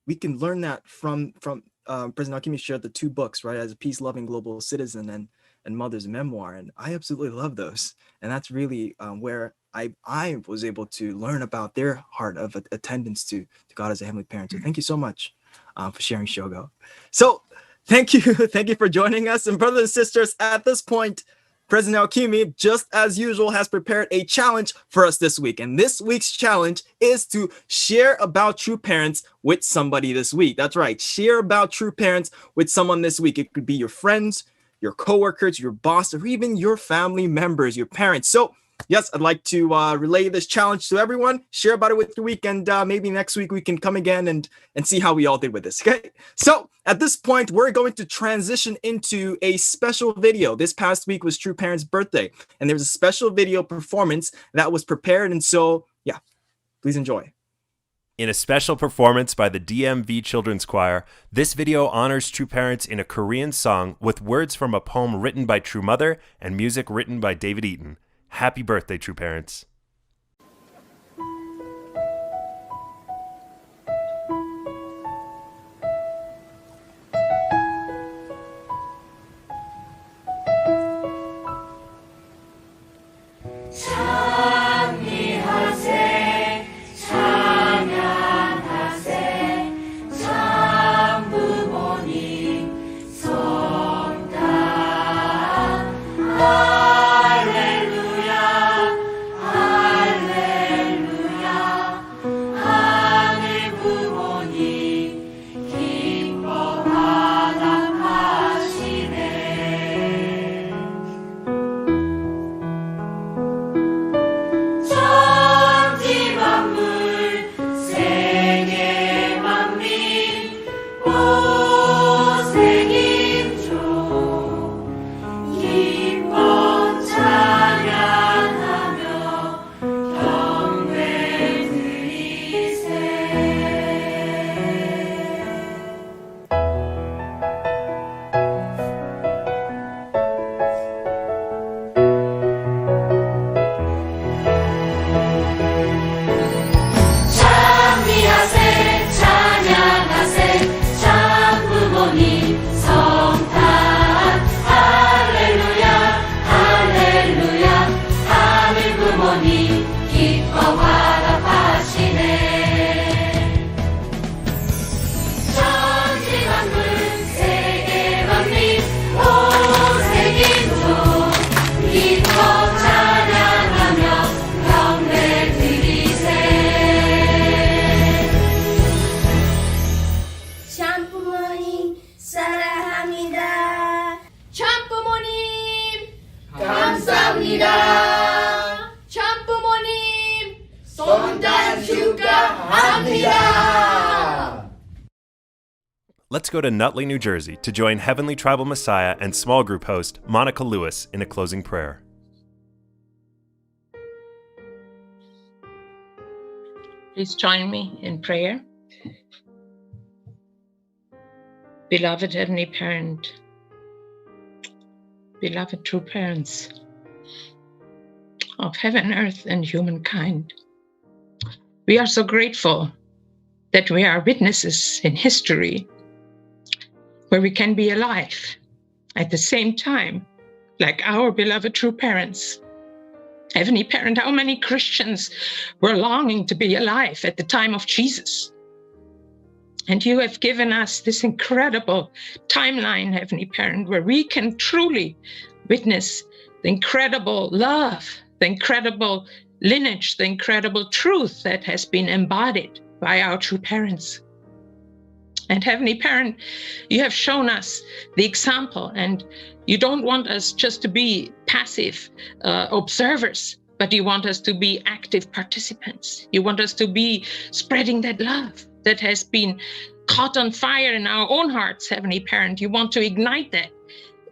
learn that from President Akimi shared the two books, right? As a peace-loving global citizen and Mother's Memoir. And I absolutely love those. And that's really where I was able to learn about their heart of attendance to God as a heavenly parent. So thank you so much for sharing, Shogo. So thank you for joining us. And brothers and sisters, at this point, President Alkimi, just as usual, has prepared a challenge for us this week. And this week's challenge is to share about true parents with somebody this week. That's right. Share about true parents with someone this week. It could be your friends, your coworkers, your boss, or even your family members, your parents. So yes, I'd like to relay this challenge to everyone. Share about it with the week, and maybe next week we can come again and see how we all did with this, okay? So at this point, we're going to transition into a special video. This past week was True Parents' birthday, and there's a special video performance that was prepared, and so, yeah, please enjoy. In a special performance by the DMV Children's Choir, this video honors true parents in a Korean song with words from a poem written by True Mother and music written by David Eaton. Happy birthday, true parents. let's go to Nutley, New Jersey to join Heavenly Tribal Messiah and small group host Monica Lewis in a closing prayer. Please join me in prayer. Beloved Heavenly Parent, beloved true parents of heaven, earth, and humankind, we are so grateful that we are witnesses in history where we can be alive at the same time, like our beloved true parents. Heavenly Parent, how many Christians were longing to be alive at the time of Jesus? And you have given us this incredible timeline, Heavenly Parent, where we can truly witness the incredible love, the incredible lineage, the incredible truth that has been embodied by our true parents. And Heavenly Parent, you have shown us the example, and you don't want us just to be passive observers, but you want us to be active participants. You want us to be spreading that love that has been caught on fire in our own hearts, Heavenly Parent. You want to ignite that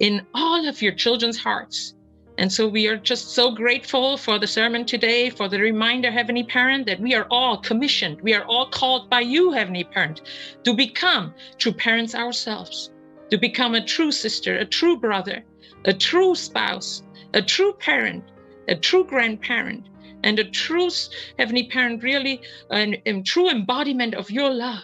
in all of your children's hearts. And so we are just so grateful for the sermon today, for the reminder, Heavenly Parent, that we are all commissioned, we are all called by you, Heavenly Parent, to become true parents ourselves, to become a true sister, a true brother, a true spouse, a true parent, a true grandparent, and a true, Heavenly Parent, really a true embodiment of your love,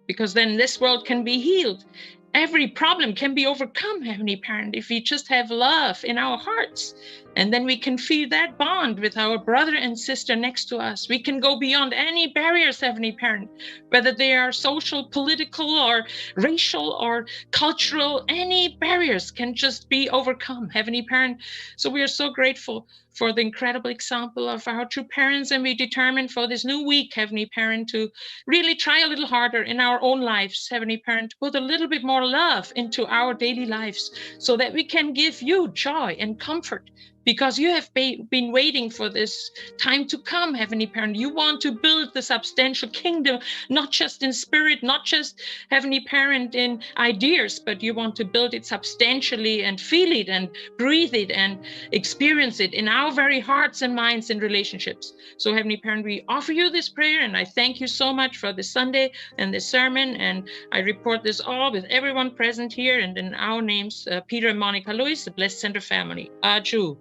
because then this world can be healed. Every problem can be overcome, Heavenly Parent, if we just have love in our hearts. And then we can feel that bond with our brother and sister next to us. We can go beyond any barriers, Heavenly Parent, whether they are social, political, or racial, or cultural. Any barriers can just be overcome, Heavenly Parent. So we are so grateful for the incredible example of our true parents, and we determine for this new week, Heavenly Parent, to really try a little harder in our own lives, Heavenly Parent, to put a little bit more love into our daily lives so that we can give you joy and comfort, because you have been waiting for this time to come, Heavenly Parent. You want to build the substantial kingdom, not just in spirit, not just, Heavenly Parent, in ideas, but you want to build it substantially and feel it and breathe it and experience it in our very hearts and minds and relationships. So, Heavenly Parent, we offer you this prayer, and I thank you so much for this Sunday and this sermon, and I report this all with everyone present here, and in our names, Peter and Monica Lewis, the Blessed Center family. Aju.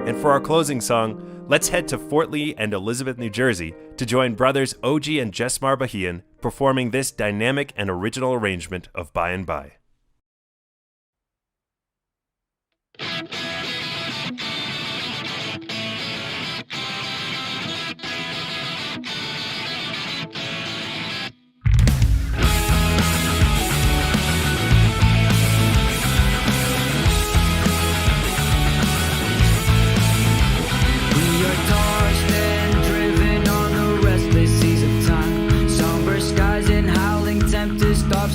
And for our closing song, let's head to Fort Lee and Elizabeth, New Jersey to join brothers OG and Jesmar Bahian performing this dynamic and original arrangement of By and By.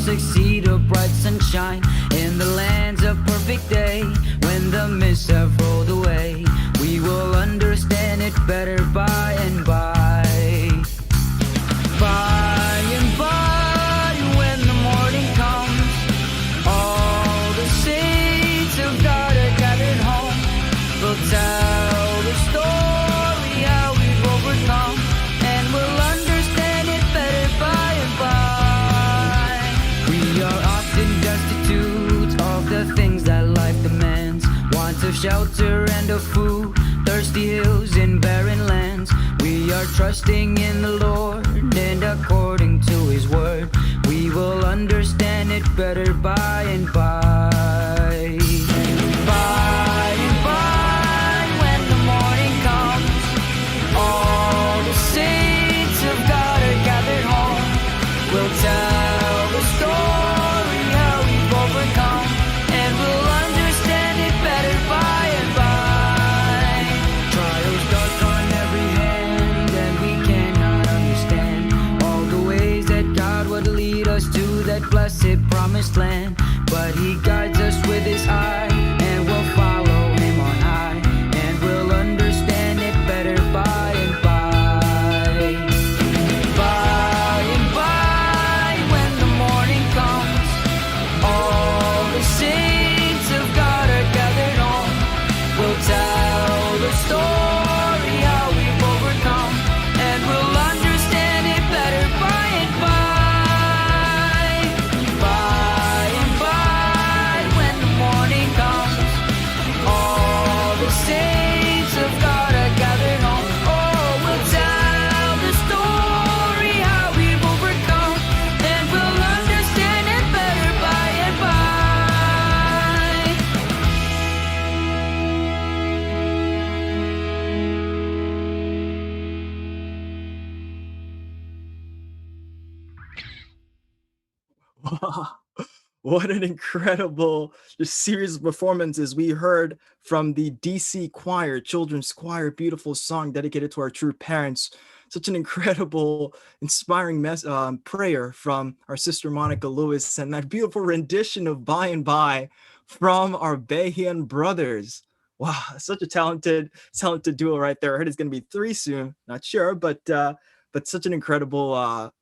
Succeed a bright sunshine in the lands of perfect day. When the mists have rolled away, we will understand it better by and by. By and by, when the morning comes, all the saints of God are gathered home. We'll tell the story how we've overcome, and we'll understand it better by and by. We are often destitute of the things that life demands, want of shelter and of food, thirsty hills and barren lands. We are trusting in the Lord, and according to His word, we will understand it better by and by. By and by, when the morning comes, all the saints of God are gathered home. We'll tell the story how we've overcome, and we'll understand it better by and by. Trials dark on every hand, and we cannot understand all the ways that God would lead us to that blessed promised land. But He guides us with His eye, and we'll follow Him on high, and we'll understand it better by and by. By and by, when What an incredible just series of performances we heard from the DC choir, children's choir, beautiful song dedicated to our true parents. Such an incredible, inspiring prayer from our sister Monica Lewis, and that beautiful rendition of By and By from our Bahian brothers. Wow, such a talented duo right there. I heard it's going to be 3 soon, not sure, but such an incredible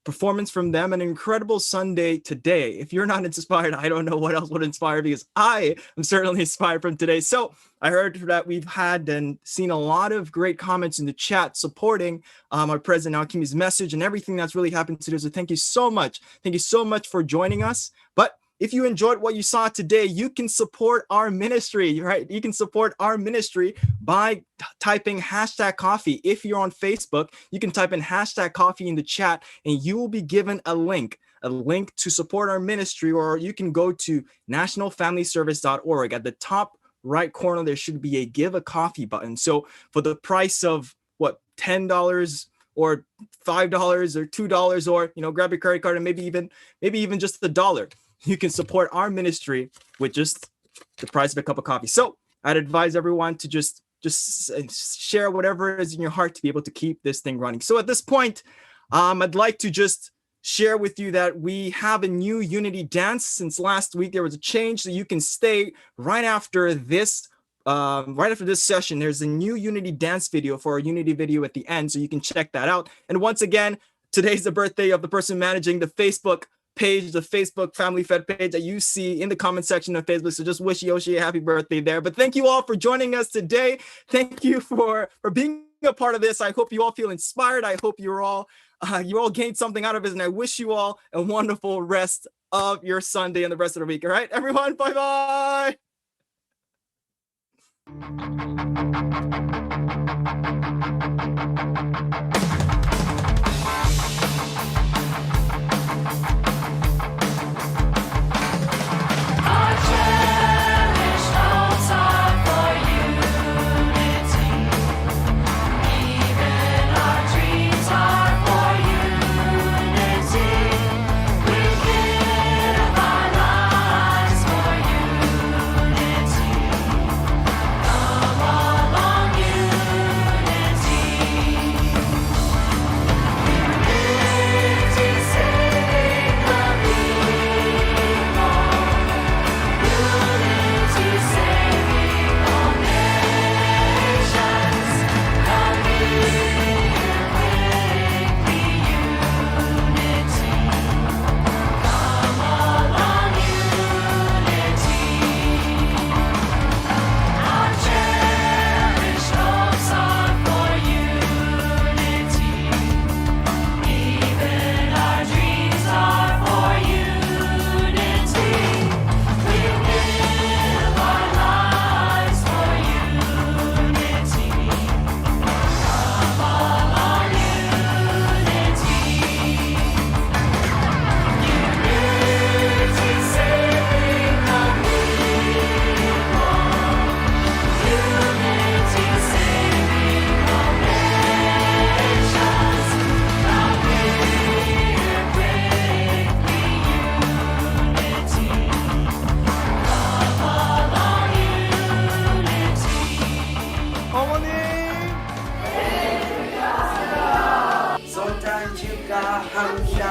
performance from them, an incredible Sunday today. If you're not inspired, I don't know what else would inspire, because I am certainly inspired from today. So I heard that we've had and seen a lot of great comments in the chat supporting our President Alkimi's message and everything that's really happened today. So thank you so much. Thank you so much for joining us. But if you enjoyed what you saw today, you can support our ministry, right? You can support our ministry by typing #coffee. If you're on Facebook, you can type in #coffee in the chat and you will be given a link to support our ministry, or you can go to nationalfamilyservice.org. At the top right corner, there should be a Give a Coffee button. So for the price of what, $10 or $5 or $2, or, you know, grab your credit card and maybe even just $1. You can support our ministry with just the price of a cup of coffee. So I'd advise everyone to just share whatever is in your heart to be able to keep this thing running. So at this point, I'd like to just share with you that we have a new Unity dance. Since last week, there was a change, so you can stay right after this session. There's a new Unity dance video for our Unity video at the end, so you can check that out. And once again, today's the birthday of the person managing the Facebook page, the Facebook Family Fed page that you see in the comment section of Facebook. So just wish Yoshi a happy birthday there. But thank you all for joining us today. Thank you for being a part of this. I hope you all feel inspired. I hope you all gained something out of it. And I wish you all a wonderful rest of your Sunday and the rest of the week. All right, everyone. Bye-bye. 축하합니다.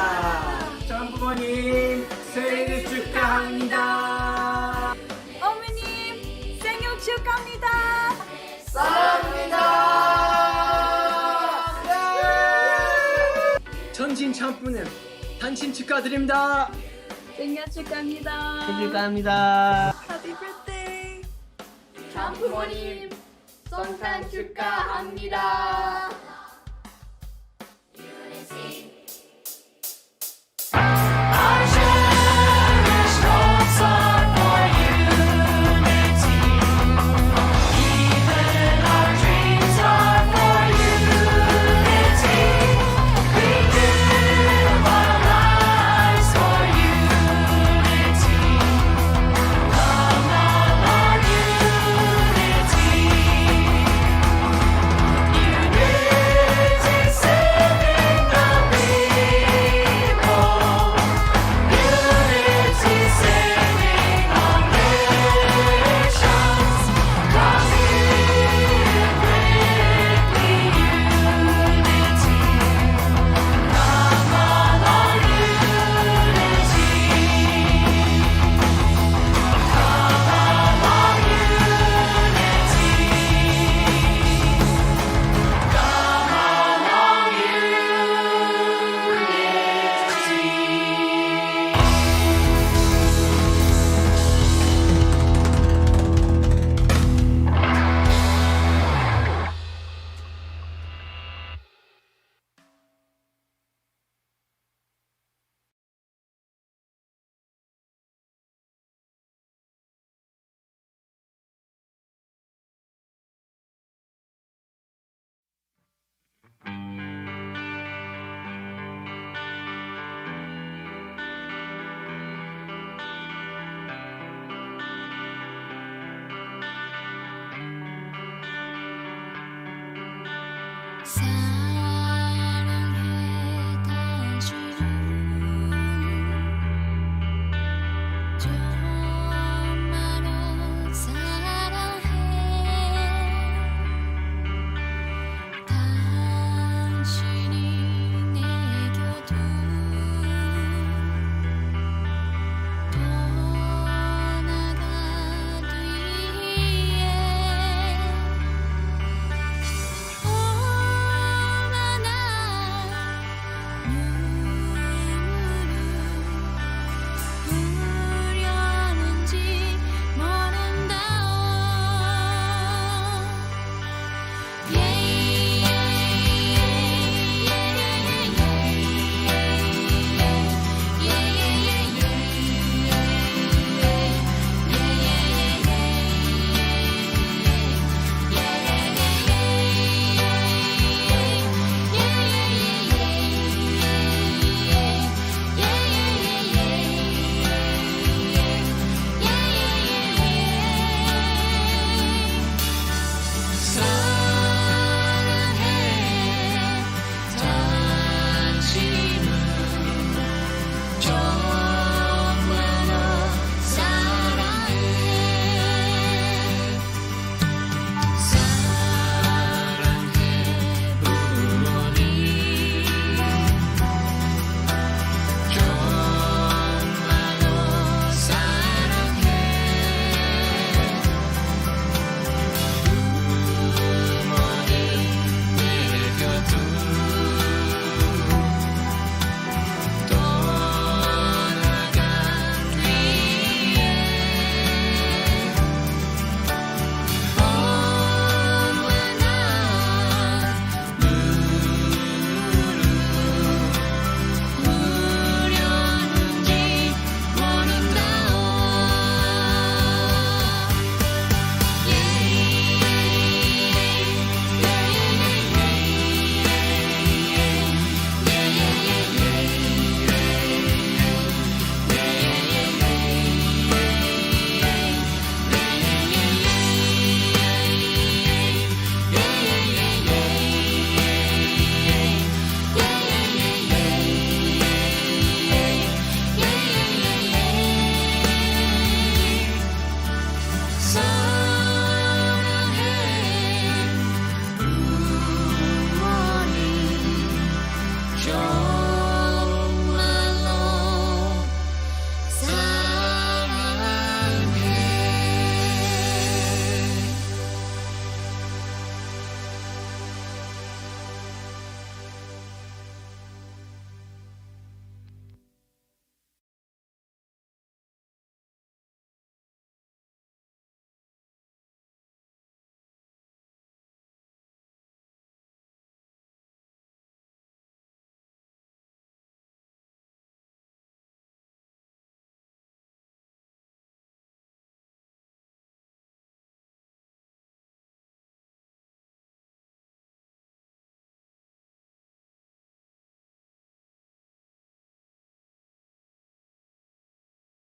장부모님 생일 축하합니다. 어머님 생일 축하합니다. 사랑합니다. 전진 장부님 단신 축하드립니다. 생일 축하합니다. 생일 축하합니다. Happy birthday. 장부모님 성탄 축하합니다.